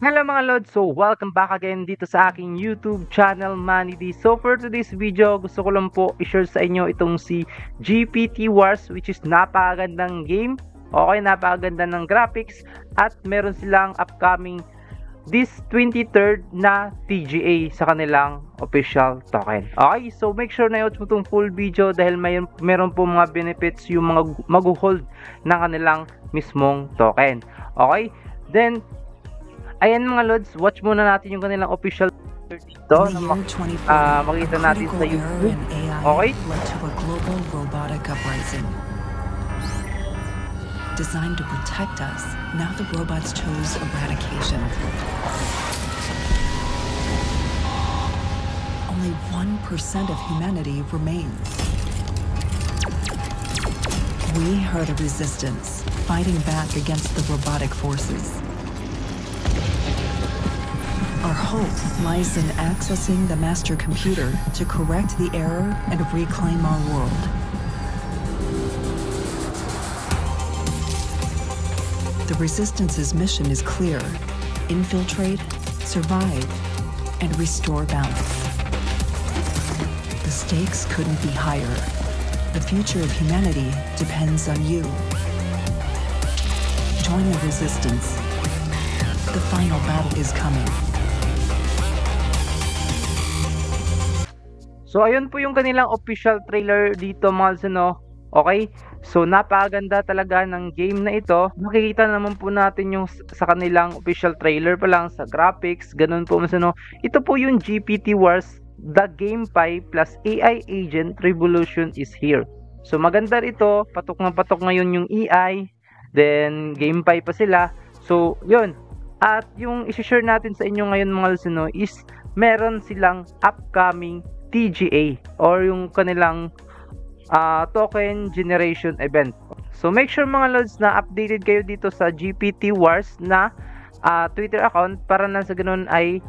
Hello mga Lods! So welcome back again dito sa aking YouTube channel, Manny D. So for today's video, gusto ko lang po i-share sa inyo itong si GPT Wars, which is napakagandang game. Okay, napakaganda ng graphics at meron silang upcoming this 23rd na TGA sa kanilang official token. Okay, so make sure na i-watch mo itong full video dahil meron po mga benefits yung mga mag-hold ng kanilang mismong token. Okay, then ayan mga Lods, watch muna natin yung kanilang official dito na makita natin sa YouTube. Okay? Designed to protect us, now the robots chose eradication. Only 1% of humanity remains. We are the resistance, fighting back against the robotic forces. Our hope lies in accessing the master computer to correct the error and reclaim our world. The Resistance's mission is clear: infiltrate, survive, and restore balance. The stakes couldn't be higher. The future of humanity depends on you. Join the Resistance. The final battle is coming. So ayun po yung kanilang official trailer dito mga Lods. Okay, so napakaganda talaga ng game na ito. Makikita naman po natin yung sa kanilang official trailer pa lang sa graphics, ganun po mga Lods. Ito po yung GPT Wars, the GameFi plus AI agent revolution is here. So maganda ito, patok na patok ngayon yung AI, then GameFi pa sila. So yun, at yung i-share natin sa inyo ngayon mga Lods is meron silang upcoming TGA or yung kanilang token generation event. So make sure mga Lods na updated kayo dito sa GPT Wars na Twitter account para na sa ganun ay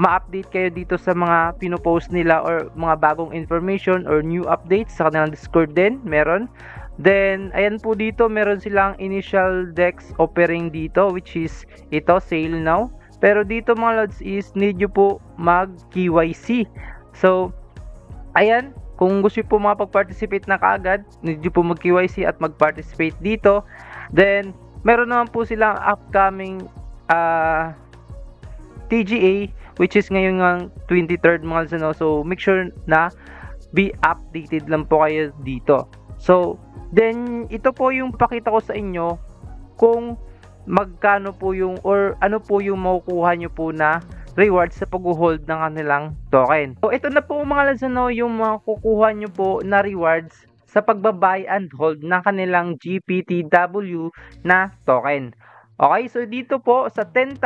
ma-update kayo dito sa mga pinopost nila or mga bagong information or new updates. Sa kanilang Discord din meron. Then ayan po dito meron silang initial DEX offering dito, which is ito, sale now. Pero dito mga Lods is need nyo po mag KYC. So ayan, kung gusto po makapag-participate na kaagad, need nyo po mag-KYC at mag-participate dito. Then, meron naman po silang upcoming TGA, which is ngayon ng 23rd mga Lods. So, make sure na be updated lang po kayo dito. So, then, ito po yung pakita ko sa inyo kung magkano po yung or ano po yung makukuha nyo po na rewards sa pag-hold ng kanilang token. So ito na po mga Lods yung makukuha nyo po na rewards sa pagbabuy and hold ng kanilang GPTW na token. Okay, so dito po sa 10,000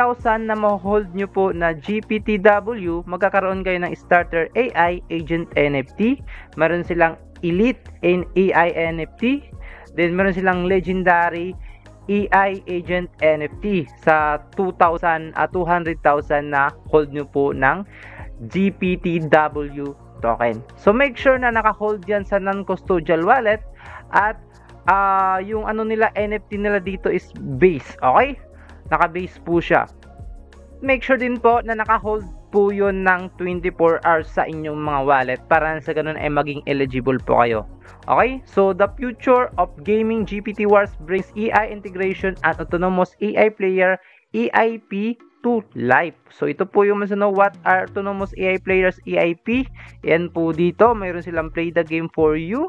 na ma-hold nyo po na GPTW, magkakaroon kayo ng starter AI agent NFT. Meron silang elite and AI NFT. Then meron silang legendary AI agent NFT sa 200,000 na hold nyo po ng GPTW token. So make sure na naka-hold yan sa non-custodial wallet at yung ano nila NFT nila dito is base. Okay? Naka-base po siya. Make sure din po na naka-hold po yun ng 24 hours sa inyong mga wallet para sa ganun ay maging eligible po kayo. Okay, so the future of gaming GPT Wars brings AI integration and autonomous AI player EIP to life. So ito po yung what are autonomous AI players EIP. Yan po dito, mayroon silang play the game for you.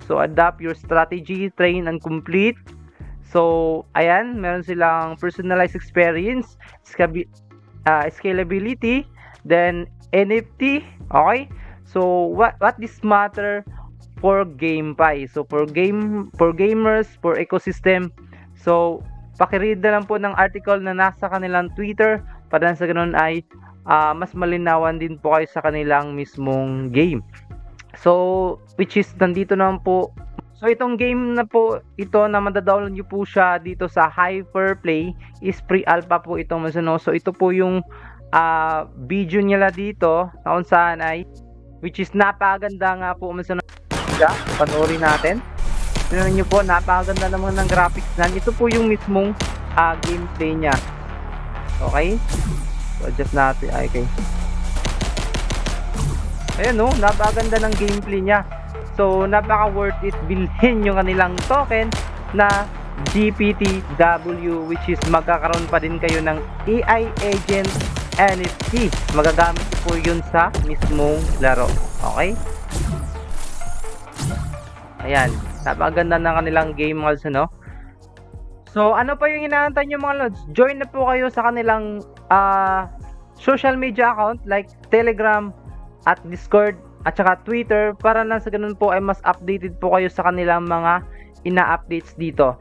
So adapt your strategy, train and complete. So ayan, meron silang personalized experience, scalability, then NFT. Okay, so what this matter for GameFi. So for gamers, for ecosystem. So paki-read na lang po ng article na nasa kanilang Twitter para sa ganun ay mas malinawan din po kayo sa kanilang mismong game. So which is nandito naman po. So itong game na po ito na madadownload nyo po siya dito sa Hyperplay is pre-alpha po ito mga Lods. So ito po yung video nila dito na kung saan ay which is napakaganda nga po mga Lods. Panoorin natin. Tingnan nyo po, napakaganda naman ng graphics nan. Ito po yung mismong gameplay niya. Okay? So, adjust natin. Okay. Ayan no, napakaganda ng gameplay niya. So, napaka worth it bilhin yung kanilang token na GPTW, which is magkakaroon pa din kayo ng AI Agent NFT. Magagamit po yun sa mismong laro. Okay? Ayan, napakaganda ng kanilang game malls, no? So, ano pa yung inaantay nyo mga lods? Join na po kayo sa kanilang social media account like Telegram at Discord at saka Twitter para na sa ganun po ay mas updated po kayo sa kanilang mga ina-updates dito.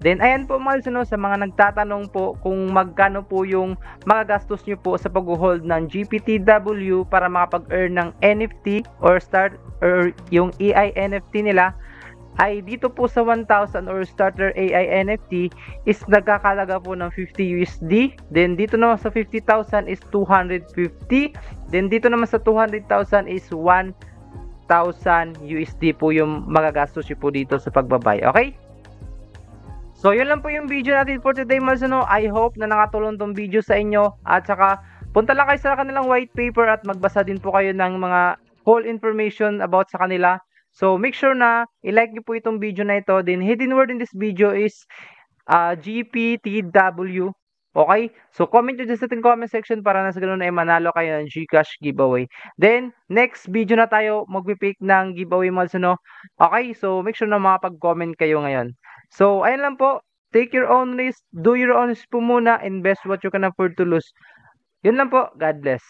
Then ayan po mga no, sa mga nagtatanong po kung magkano po yung magagastos nyo po sa pag-hold ng GPTW para makapag-earn ng NFT or start or yung AI NFT nila, ay dito po sa 1,000 or starter AI NFT is nagkakalaga po ng 50 USD. Then dito naman sa 50,000 is 250. Then dito naman sa 200,000 is 1,000 USD po yung magagastos nyo po dito sa pagbabay. Okay? So yun lang po yung video natin for today mga no. I hope na nakatulong tong video sa inyo. At saka punta lang kayo sa kanilang white paper at magbasa din po kayo ng mga whole information about sa kanila. So, make sure na i-like nyo po itong video na ito. Then, hidden word in this video is GPTW. Okay? So, comment nyo dyan sa ating comment section para na sa ganun ay manalo kayo ng Gcash giveaway. Then, next video na tayo magpipick ng giveaway mga no? Okay? So, make sure na makapag-comment kayo ngayon. So, ayun lang po. Take your own risk. Do your own risk po muna. Invest what you can afford to lose. Yun lang po. God bless.